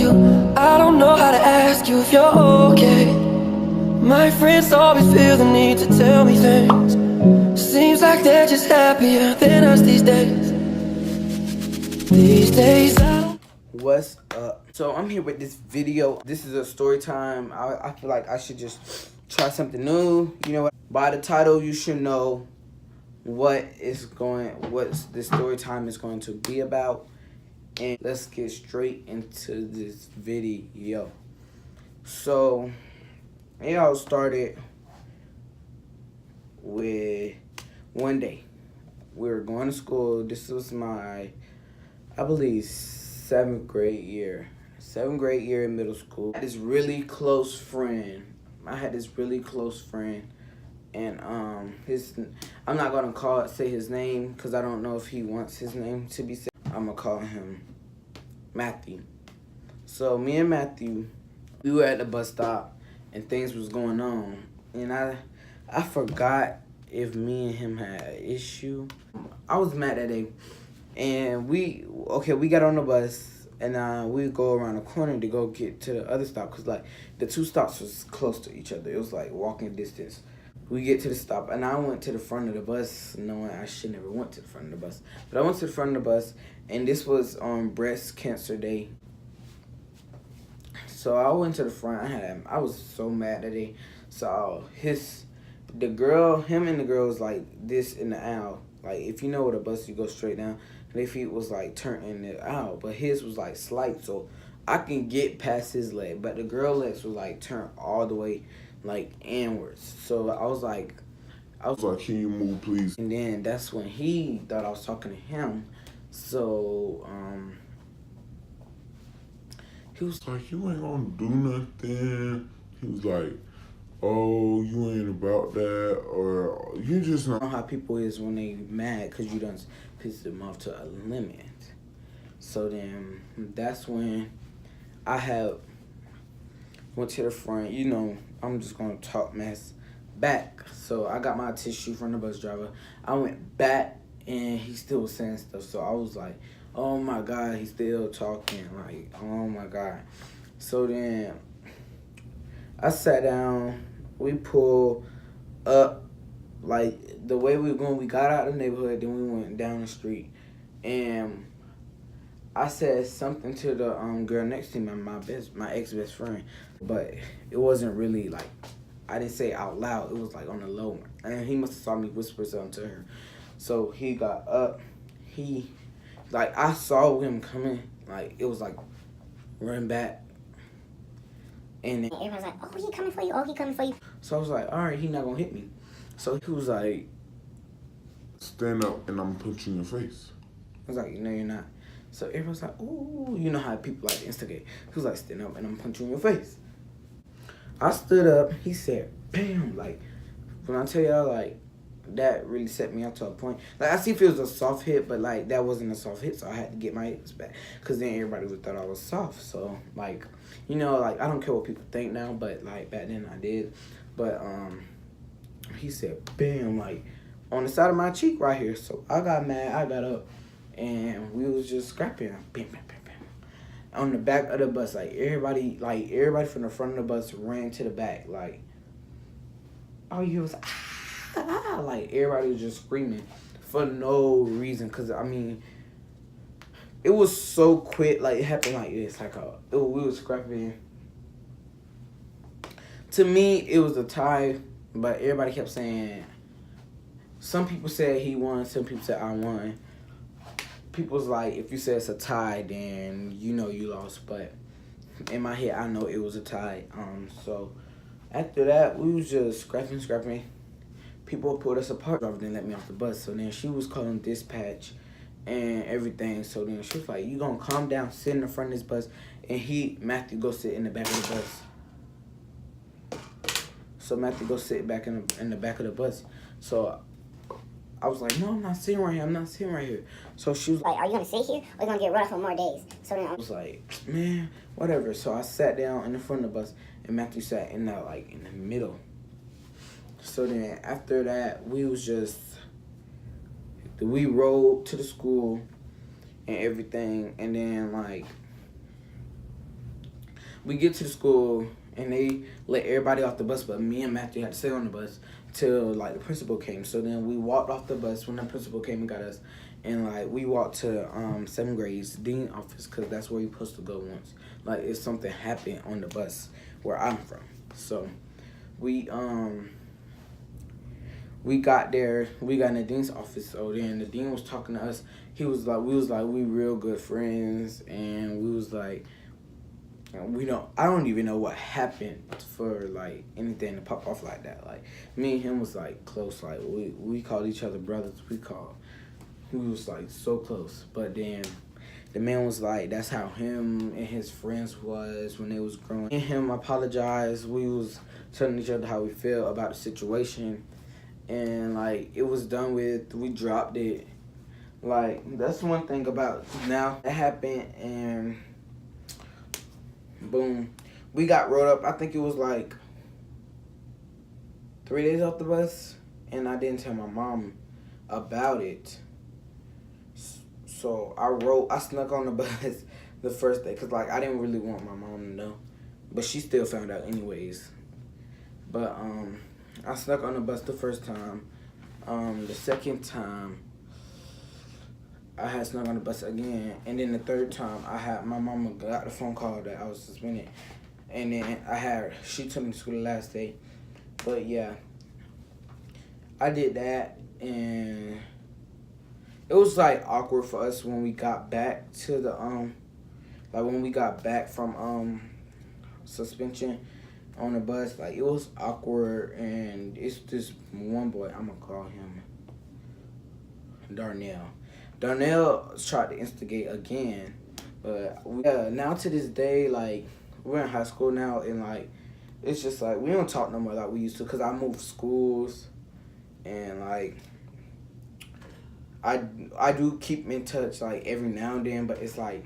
you. I don't know how to ask you if you're okay. My friends always feel the need to tell me things. Seems like they're just happier than us these days. These days I don't... What's up? So I'm here with this video. This is a story time. I feel like I should just try something new. You know what? By the title, you should know what this story time is going to be about. And let's get straight into this video. So it all started with one day. We were going to school. This was my, I believe, seventh grade year in middle school. I had this really close friend. And I'm not gonna say his name because I don't know if he wants his name to be said. I'm gonna call him Matthew. So me and Matthew, we were at the bus stop and things was going on, and I forgot if me and him had an issue. I was mad that day, and we got on the bus. And we go around the corner to go get to the other stop because, like, the two stops was close to each other. It was, like, walking distance. We get to the stop, and I went to the front of the bus knowing I should never went to the front of the bus. But I went to the front of the bus, and this was on Breast Cancer Day. So I went to the front. I was so mad that day. So him and the girl was, like, this in the aisle. Like, if you know what a bus, you go straight down. Their feet was like turning it out, but his was like slight, so I can get past his leg. But the girl legs was like turned all the way like inwards. So I was like, can you move, please? And then that's when he thought I was talking to him. So he was like, you ain't gonna do nothing. He was like, oh, you ain't about that, or you just know how people is when they mad because you done piss them off to a limit. So then that's when I went to the front. You know, I'm just gonna talk mess back. So I got my tissue from the bus driver. I went back and he still was saying stuff. So I was like, oh my God, he's still talking. Like, oh my God. So then I sat down. We pulled up. Like, the way we were going, we got out of the neighborhood, then we went down the street. And I said something to the girl next to me, my ex-best friend. But it wasn't really, like, I didn't say it out loud. It was, like, on the low one. And he must have saw me whisper something to her. So he got up. I saw him coming. Like, it was, like, run back. And then everyone's like, oh, he coming for you. Oh, he coming for you. So I was like, all right, he not going to hit me. So he was like, stand up and I'm punching your face. I was like, no, you're not. So everyone's like, ooh, you know how people like to instigate. He was like, stand up and I'm punching your face. I stood up. He said, bam. Like, when I tell y'all, like, that really set me up to a point. Like, I see if it was a soft hit, but, like, that wasn't a soft hit, so I had to get my hips back. Because then everybody would thought I was soft. So, like, you know, like, I don't care what people think now, but, like, back then I did. But, he said, bam, like, on the side of my cheek right here. So I got mad. I got up, and we was just scrapping. Bam, bam, bam, bam. On the back of the bus, like, everybody from the front of the bus ran to the back. Like, all you hear was, ah, like, everybody was just screaming for no reason. Because, I mean, it was so quick. Like, it happened like this. We was scrapping. To me, it was a tie. But everybody kept saying, some people said he won, some people said I won. People's like, if you say it's a tie, then you know you lost. But in my head, I know it was a tie. So after that, we was just scrapping. People pulled us apart. Driver didn't let me off the bus. So then she was calling dispatch and everything. So then she was like, you gonna calm down, sit in the front of this bus, and Matthew, go sit in the back of the bus. So Matthew go sit back in the back of the bus. So I was like, no, I'm not sitting right here. So she was like, are you going to sit here or are you going to get run for more days? So then I was like, man, whatever. So I sat down in the front of the bus, and Matthew sat in the middle. So then after that, we rode to the school and everything. And then, like, we get to the school and they let everybody off the bus, but me and Matthew had to stay on the bus till like the principal came. So then we walked off the bus when the principal came and got us, and like we walked to 7th grade's dean office, because that's where you're supposed to go once like if something happened on the bus where I'm from. So we got there, we got in the dean's office. So then the dean was talking to us. He was like, we real good friends, and we was like, I don't even know what happened for like anything to pop off like that. Like me and him was like close. Like we called each other brothers. We was like so close. But then the man was like, that's how him and his friends was when they was growing. Me and him apologized. We was telling each other how we feel about the situation, and like it was done with. We dropped it. Like that's one thing about now that happened, and boom, we got rolled up. I think it was like 3 days off the bus, and I didn't tell my mom about it. So I snuck on the bus the first day, because like I didn't really want my mom to know, but she still found out anyways. But I snuck on the bus the first time. The second time I had snuck on the bus again, and then the third time my mama got the phone call that I was suspended, and then she took me to school the last day. But yeah, I did that, and it was like awkward for us when we got back to the when we got back from suspension on the bus. Like it was awkward, and it's this one boy, I'm gonna call him Darnell tried to instigate again, but now to this day, like we're in high school now, and like it's just like we don't talk no more like we used to, because I moved schools, and like I do keep in touch like every now and then, but it's like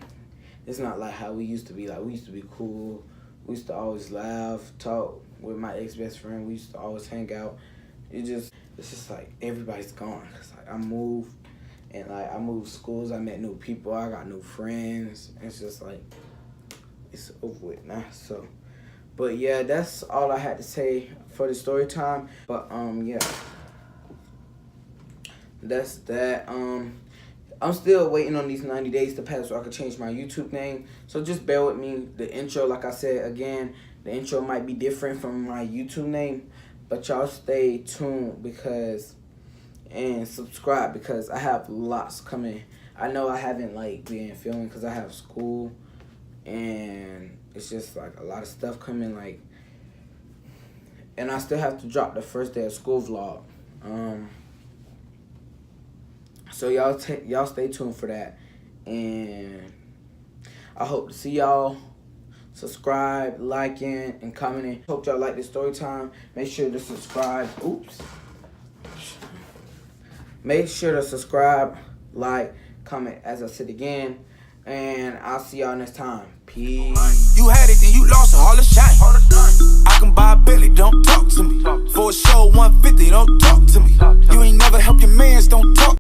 it's not like how we used to be. Like we used to be cool. We used to always laugh, talk with my ex-best friend. We used to always hang out. It's just like everybody's gone. Cause like I moved, and like I moved schools. I met new people. I got new friends. It's just like it's over with now. So, but yeah, that's all I had to say for the story time. But yeah, that's that. I'm still waiting on these 90 days to pass so I can change my YouTube name. So just bear with me. The intro, like I said again, the intro might be different from my YouTube name, but y'all stay tuned and subscribe, because I have lots coming. I know I haven't like been filming because I have school, and it's just like a lot of stuff coming, like, and I still have to drop the first day of school vlog. So y'all stay tuned for that, and I hope to see y'all. Subscribe, liking, and commenting. Hope y'all like this story time. Make sure to subscribe. Make sure to subscribe, like, comment, as I said again, and I'll see y'all next time. Peace. You had it, then you lost all the shine. I can buy a Billy, don't talk to me. For a show 150, don't talk to me. You ain't never helped your mans, don't talk.